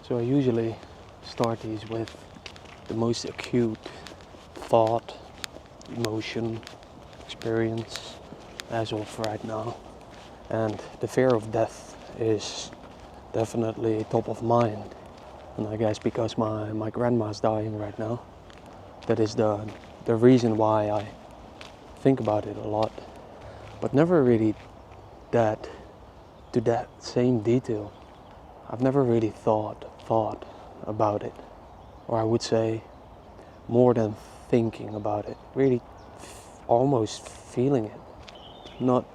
So I usually start these with the most acute thought, emotion, experience as of right now. And the fear of death is definitely top of mind. And I guess because my grandma's dying right now, that is the reason why I think about it a lot. But never really that to that same detail. I've never really thought about it. Or I would say more than thinking about it. Really almost feeling it. Not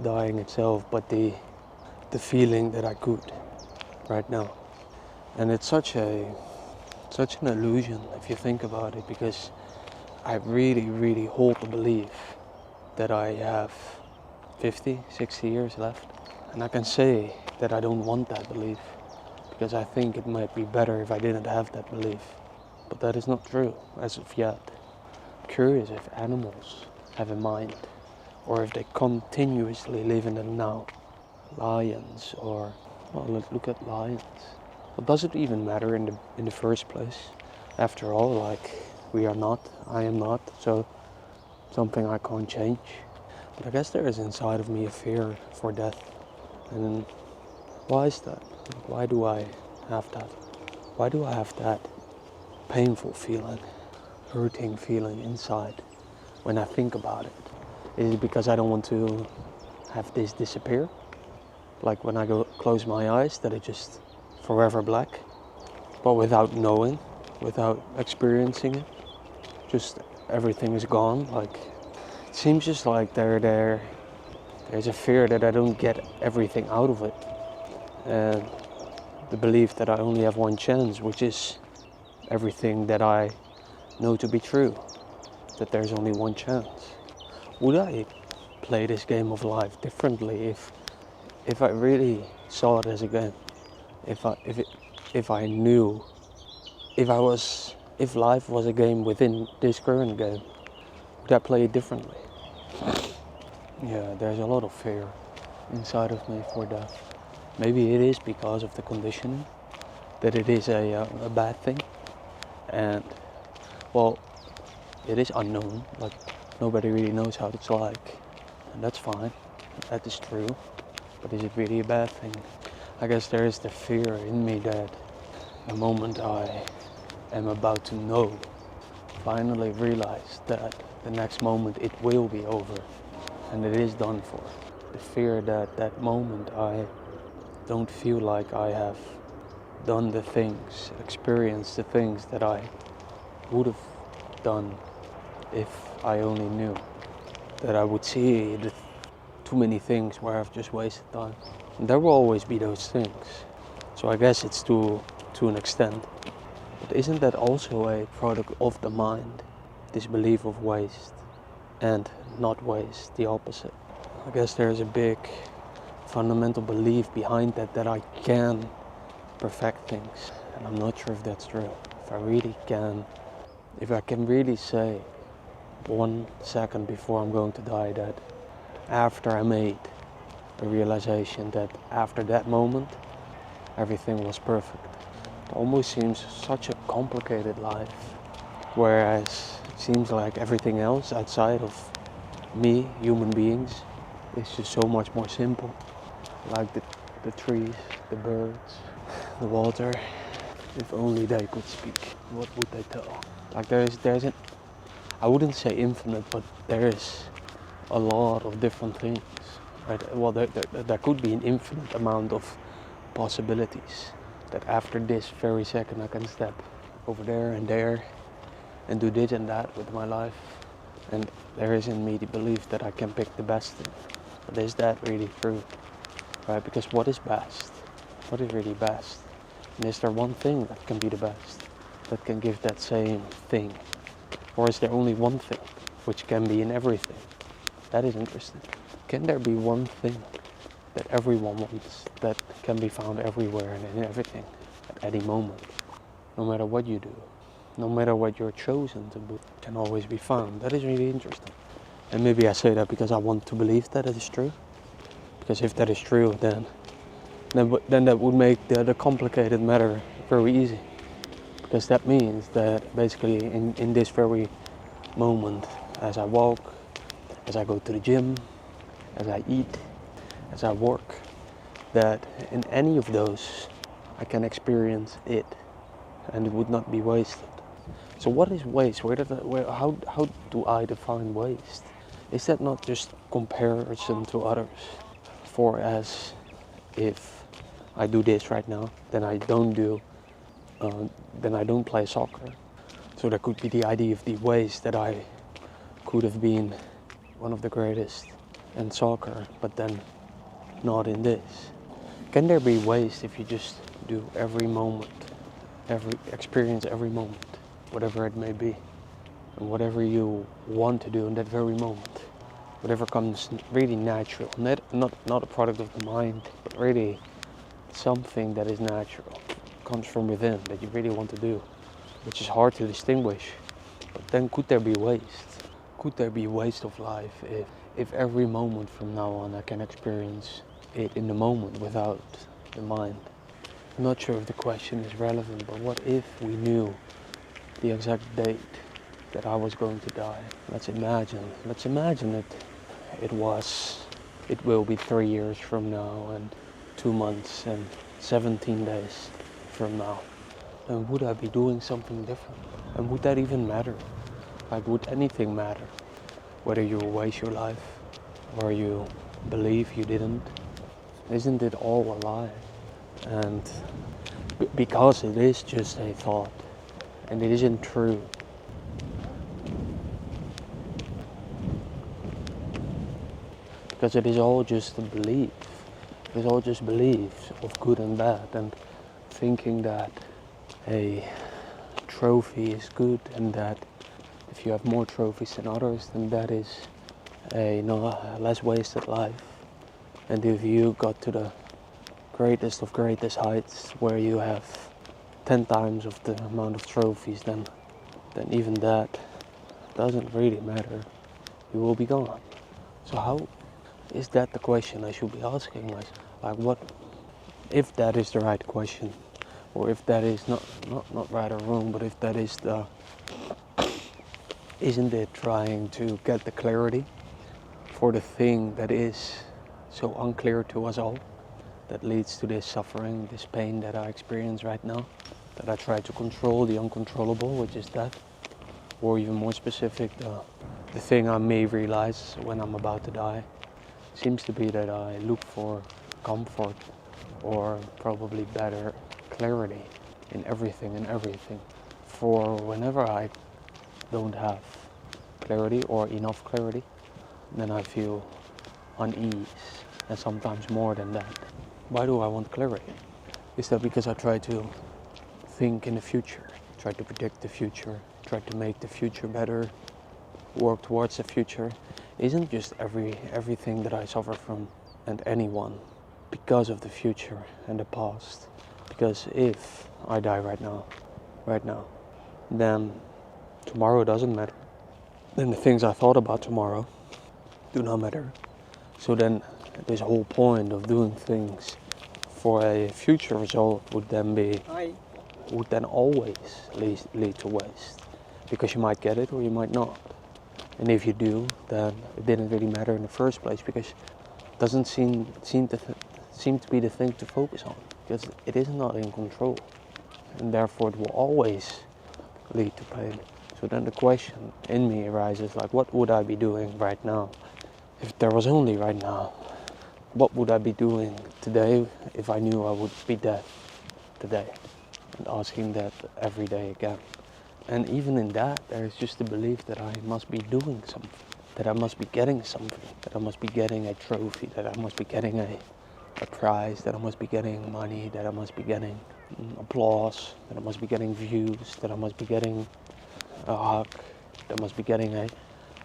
dying itself, but the feeling that I could right now. And it's such an illusion if you think about it, because I really hold the belief that I have 50, 60 years left. And I can say that I don't want that belief, because I think it might be better if I didn't have that belief. But that is not true as of yet. I'm curious if animals have a mind, or if they continuously live in the now. Lions, or, well, let's look at lions. Well, does it even matter in the first place? After all, like, we are not, I am not, so something I can't change. But I guess there is inside of me a fear for death. And why is that? Why do I have that? Why do I have that painful feeling, hurting feeling inside when I think about it? Is it because I don't want to have this disappear? Like when I go close my eyes, that it's just forever black, but without knowing, without experiencing it, just everything is gone. Like, it seems just like there's a fear that I don't get everything out of it, and the belief that I only have one chance, which is everything that I know to be true, that there's only one chance. Would I play this game of life differently if I really saw it as a game? If life was a game within this current game, would I play it differently? Yeah, there's a lot of fear inside of me for death. Maybe it is because of the conditioning, that it is a bad thing. And, well, it is unknown, like nobody really knows how it's like. And that's fine, that is true. But is it really a bad thing? I guess there is the fear in me that the moment I am about to know, finally realize that the next moment it will be over and it is done for. The fear that that moment I don't feel like I have done the things, experienced the things that I would have done if I only knew. That I would see too many things where I've just wasted time. And there will always be those things. So I guess it's to an extent. But isn't that also a product of the mind? This belief of waste and not waste, the opposite. I guess there's a big fundamental belief behind that I can perfect things. And I'm not sure if that's true. If I can really say 1 second before I'm going to die that after I made the realization that after that moment everything was perfect. It almost seems such a complicated life, whereas it seems like everything else outside of me, human beings, is just so much more simple. Like the trees, the birds, the water. If only they could speak, what would they tell? Like there's an, I wouldn't say infinite, but there is a lot of different things. Right? Well, there could be an infinite amount of possibilities. That after this very second I can step over there and do this and that with my life. And there is in me the belief that I can pick the best thing. But is that really true? Right? Because what is best? What is really best? And is there one thing that can be the best? That can give that same thing? Or is there only one thing which can be in everything? That is interesting. Can there be one thing that everyone wants that can be found everywhere and in everything at any moment? No matter what you do, no matter what you're chosen to do, can always be found. That is really interesting. And maybe I say that because I want to believe that it is true. Because if that is true, then then that would make the complicated matter very easy. Because that means that basically in this very moment, as I walk, as I go to the gym, as I eat, as I work, that in any of those I can experience it and it would not be wasted. So what is waste? How do I define waste? Is that not just comparison to others? For as if I do this right now, then I don't play soccer. So there could be the idea of the waste that I could have been one of the greatest in soccer, but then not in this. Can there be waste if you just do every moment, experience every moment, whatever it may be, and whatever you want to do in that very moment, whatever comes really natural, not a product of the mind, but really something that is natural, comes from within, that you really want to do, which is hard to distinguish. But then could there be waste? Could there be waste of life if every moment from now on I can experience it in the moment without the mind? I'm not sure if the question is relevant, but what if we knew the exact date that I was going to die? Let's imagine it will be 3 years from now and 2 months and 17 days from now. And would I be doing something different? And would that even matter? Like, would anything matter? Whether you waste your life or you believe you didn't? Isn't it all a lie? And because it is just a thought and it isn't true, because it is all just a belief. It is all just beliefs of good and bad, and thinking that a trophy is good and that if you have more trophies than others, then that is a less wasted life. And if you got to the greatest of greatest heights where you have 10 times of the amount of trophies, then even that doesn't really matter. You will be gone. So how is that the question I should be asking myself? Like, what if that is the right question, or if that is not right or wrong, but if that is isn't it trying to get the clarity for the thing that is so unclear to us all, that leads to this suffering, this pain that I experience right now, that I try to control, the uncontrollable, which is death, or even more specific, the thing I may realize when I'm about to die seems to be that I look for comfort, or probably better, clarity in everything and everything. For whenever I don't have clarity or enough clarity, then I feel unease, and sometimes more than that. Why do I want clarity? Is that because I try to think in the future, try to predict the future, try to make the future better, work towards the future? Isn't just everything that I suffer from, and anyone, because of the future and the past? Because if I die right now, then tomorrow doesn't matter. Then the things I thought about tomorrow do not matter. So then this whole point of doing things for a future result would then always lead to waste. Because you might get it or you might not. And if you do, then it didn't really matter in the first place, because it doesn't seem to be the thing to focus on, because it is not in control, and therefore it will always lead to pain. So then the question in me arises, like, what would I be doing right now? If there was only right now, what would I be doing today if I knew I would be dead today? And asking that every day again. And even in that, there is just the belief that I must be doing something, that I must be getting something, that I must be getting a trophy, that I must be getting a prize, that I must be getting money, that I must be getting applause, that I must be getting views, that I must be getting a hug, that I must be getting a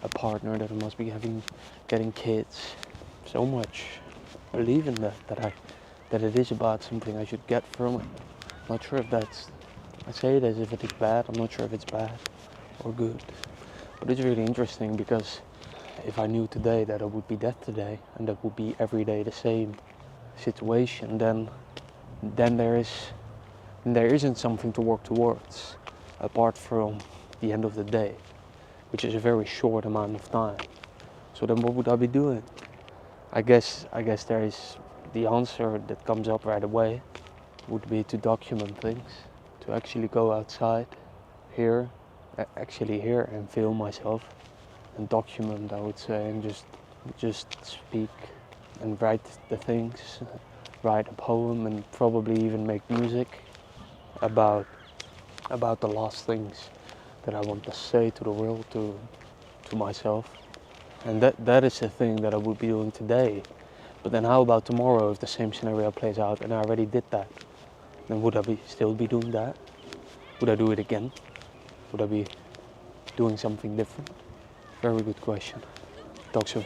partner, that I must be getting kids. So much believe in that it is about something I should get from it. I'm not sure if I say it as if it is bad. I'm not sure if it's bad or good. But it's really interesting, because if I knew today that I would be dead today, and that would be every day the same, situation, then there isn't something to work towards apart from the end of the day, which is a very short amount of time. So then what would I be doing? I guess there is the answer that comes up right away would be to document things, to actually go outside here and film myself and document, I would say, and just speak and write the things, write a poem, and probably even make music about the last things that I want to say to the world, to myself. And that is the thing that I would be doing today. But then how about tomorrow if the same scenario plays out and I already did that? Then would I still be doing that? Would I do it again? Would I be doing something different? Very good question. Talk soon.